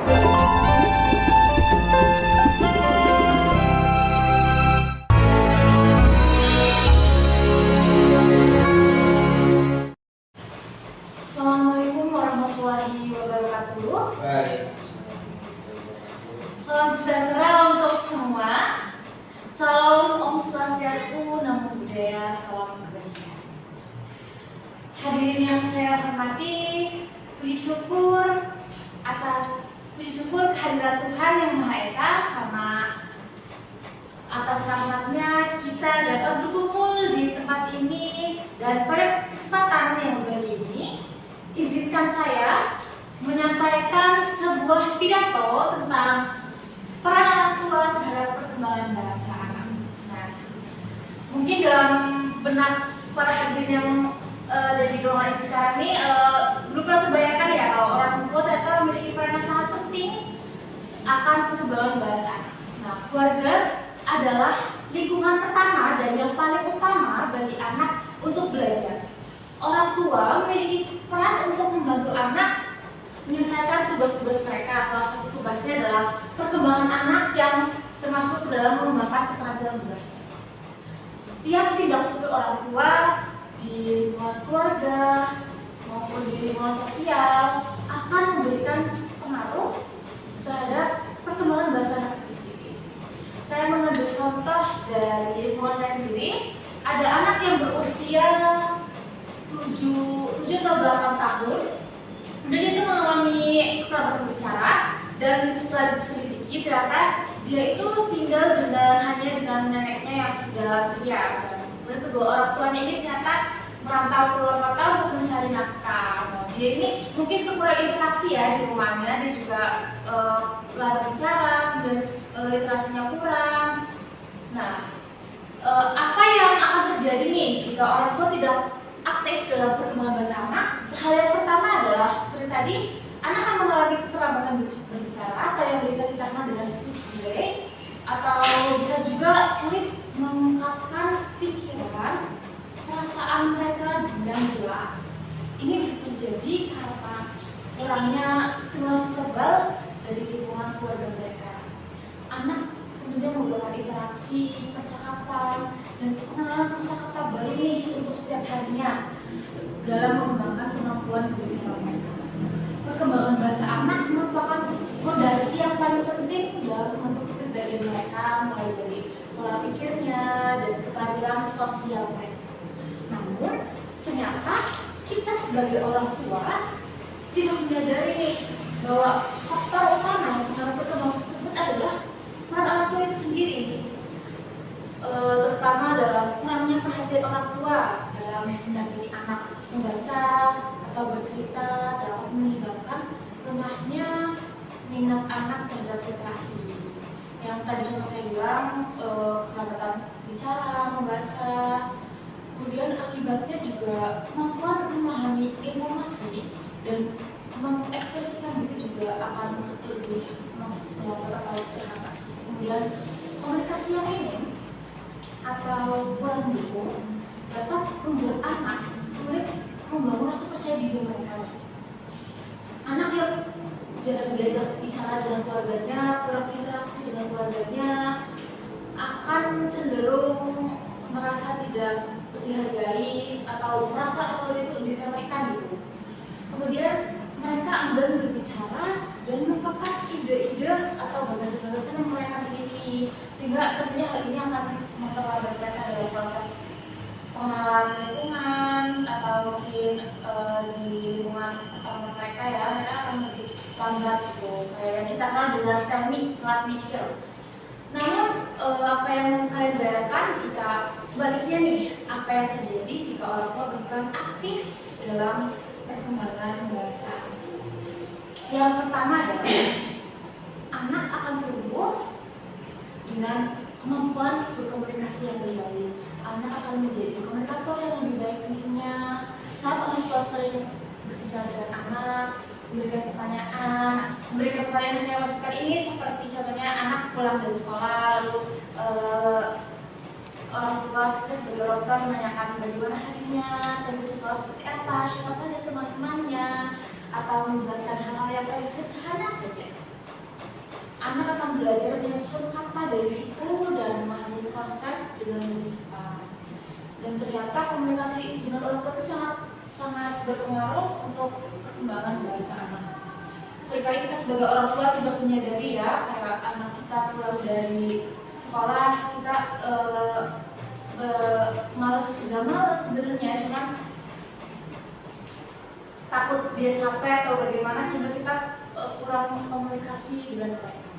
Assalamualaikum warahmatullahi wabarakatuh. Salam sejahtera untuk semua. Salam Om Swastiastu, Namo Buddhaya, salam kebajikan. Hadirin yang saya hormati, puji syukur kehadirat Tuhan Yang Maha Esa, karena atas rahmatnya kita dapat berkumpul di tempat ini. Dan pada kesempatan yang mulia ini, izinkan saya menyampaikan sebuah pidato tentang peran orang tua terhadap perkembangan bahasa anak. Nah, mungkin dalam benak para hadirin yang ada di ruangan ini sekarang ini belum pernah terbayangkan ya kalau orang tua ternyata memiliki peran yang sangat penting akan perkembangan bahasa anak. Nah, keluarga adalah lingkungan pertama dan yang paling utama bagi anak untuk belajar. Orang tua memiliki peran untuk membantu anak menyelesaikan tugas-tugas mereka. Salah satu tugasnya adalah perkembangan anak yang termasuk dalam mengembangkan keterampilan berbahasa. Setiap tindak tutur orang tua di lingkungan keluarga maupun di lingkungan sosial akan memberikan pengaruh terhadap perkembangan bahasa anak itu sendiri. Saya mengambil contoh dari lingkungan saya sendiri. Ada anak yang berusia 7 atau 8 tahun, dan itu mengalami keterbatasan berbicara, dan setelah diselidiki ternyata dia itu tinggal hanya dengan neneknya yang sudah lansia. Dan kedua orang tuanya ini ternyata merantau ke luar kota untuk mencari nafkah. Dia ini mungkin kurang interaksi ya di rumahnya, dia juga lambat bicara, kemudian literasinya kurang. Nah, apa yang akan terjadi nih jika orang tua tidak aktif dalam perkembangan bahasa anak? Hal yang pertama adalah seperti tadi, anak akan mengalami keterlambatan berbicara atau yang bisa kita kenal dengan speech delay, atau bisa juga sulit mengungkapkan pikiran, perasaan mereka dengan jelas. Ini bisa terjadi karena kurangnya stimulasi verbal dari lingkungan keluarga mereka. Anak tentunya membutuhkan interaksi, percakapan, dan pengenalan kosakata baru nih untuk setiap harinya dalam mengembangkan kemampuan berbicara mereka. Perkembangan bahasa anak merupakan fondasi yang paling penting dalam membentuk kepribadian mereka, mulai dari pola pikirnya dan keterampilan sosial mereka. Namun, ternyata kita sebagai orang tua tidak menyadari nih bahwa faktor utama yang mengaruhi perkembangan tersebut adalah peran orang tua itu sendiri, terutama dalam kurangnya perhatian orang tua dalam mendampingi anak membaca atau bercerita dapat menyebabkan lemahnya minat anak terhadap literasi. Yang tadi contoh saya bilang, keterlambatan bicara, membaca, kemudian akibatnya juga kemampuan memahami informasi dan mengekspresikan itu juga akan lebih melambat atau terhambat. Kemudian komunikasi yang minim atau kurang mendukung dapat membuat anak sulit membangun rasa percaya diri mereka. Anak yang jarang diajak bicara dengan keluarganya, kurang interaksi dengan keluarganya, akan cenderung merasa tidak dihargai atau merasa kalau itu diremehkan gitu. Kemudian mereka enggan berbicara dan mengungkapkan ide-ide atau gagasan-gagasan yang mereka miliki, sehingga tentunya hal ini akan memperlambat mereka dalam proses pengenalan lingkungan atau mungkin di lingkungan teman mereka ya, mereka akan lebih lambat gitu, kayak yang kita kenal dengan teknik telat mikir. Namun apa yang kalian bayangkan jika sebaliknya nih, apa yang terjadi jika orang tua berperan aktif dalam perkembangan bahasa? Yang pertama adalah anak akan tumbuh dengan kemampuan berkomunikasi yang lebih baik. Anak akan menjadi komunikator yang lebih baik tentunya. Saat orang tua sering berbicara dengan anak, memberikan pertanyaan yang saya maksudkan ini seperti contohnya anak pulang dari sekolah, lalu orang tua sebagai orang tua menanyakan bagaimana harinya, dan di sekolah seperti apa, siapa saja teman-temannya, atau menjelaskan hal-hal yang paling sederhana saja. belajar menyusun kata dari situ dan memahami konsep dengan lebih cepat. Dan ternyata komunikasi dengan orang tua itu sangat berpengaruh untuk perkembangan bahasa anak. Seringkali kita sebagai orang tua tidak menyadari ya, kayak anak kita pulang dari sekolah kita gak males sebenarnya, cuman takut dia capek atau bagaimana sehingga kita kurang komunikasi dengan mereka.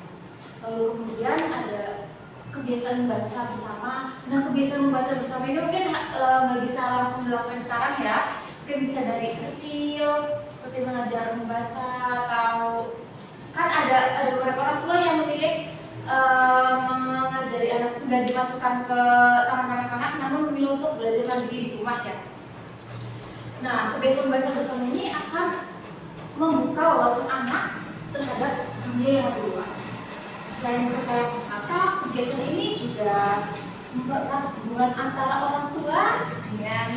Lalu kemudian ada kebiasaan membaca bersama. Nah, kebiasaan membaca bersama ini mungkin nggak bisa langsung dilakukan sekarang ya. Mungkin bisa dari kecil, seperti mengajar membaca, atau kan ada beberapa orang tua yang memilih mengajari anak nggak dimasukkan ke taman anak-anak, namun memilih untuk belajar mandiri di rumah ya. Nah, kebiasaan membaca bersama ini akan membuka wawasan anak terhadap dunia yang lebih luas. Selain berkaya kosakata, kebiasaan ini juga mempererat hubungan antara orang tua dengan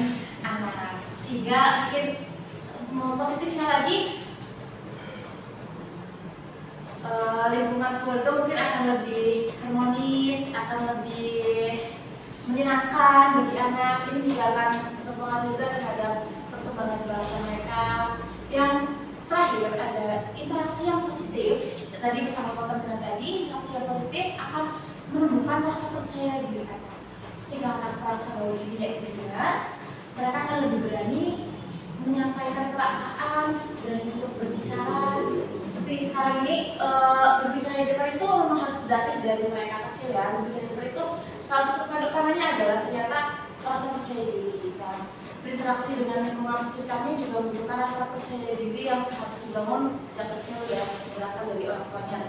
anak, sehingga mungkin positifnya lagi lingkungan keluarga mungkin akan lebih harmonis, akan lebih menyenangkan bagi anak. Ini juga akan berpengaruh juga terhadap perkembangan bahasa mereka. Yang terakhir ada interaksi yang positif. Tadi bersama dengan tadi, interaksi yang positif akan menumbuhkan rasa percaya diri anak. Ketika anak merasa bahwa dirinya itu benar, mereka akan lebih berani menyampaikan perasaan, berani untuk berbicara. Seperti sekarang ini, berbicara di depan itu memang harus dilatih dari mereka kecil ya. Berbicara di depan itu salah satu utamanya adalah ternyata rasa percaya diri. Dan berinteraksi dengan lingkungan sekitarnya juga membutuhkan rasa percaya diri yang harus dibangun sejak kecil ya, berasal dari orang tuanya.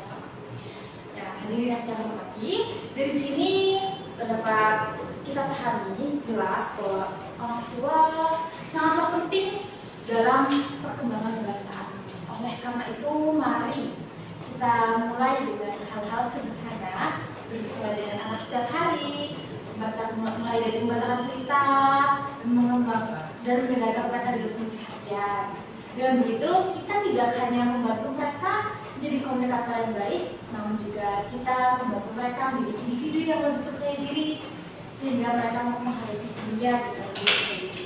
Nah, hadirin yang saya hormati, dari sini dapat kita pahami jelas bahwa orang tua sangat penting dalam perkembangan bahasa anak. Oleh karena itu, mari kita mulai dengan hal-hal sederhana, berbicara dengan anak setiap hari, mulai dari membacakan cerita, dan mendengarkan mereka dengan penuh perhatian. Dengan begitu, kita tidak hanya membantu mereka menjadi komunikator yang baik, namun juga kita membantu mereka menjadi individu yang lebih percaya diri, sehingga mereka menghadapi dunia dengan lebih percaya diri.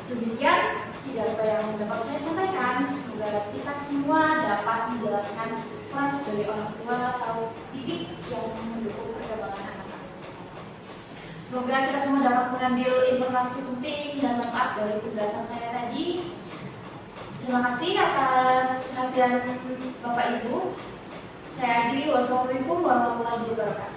Demikian apa yang dapat saya sampaikan. Semoga kita semua dapat menjalankan peran sebagai orang tua atau didik yang mendukung perkembangan anak-anak. Semoga kita semua dapat mengambil informasi penting dan manfaat dari penjelasan saya tadi. Terima kasih atas perhatian Bapak Ibu. Saya akhiri. Wassalamualaikum warahmatullahi wabarakatuh.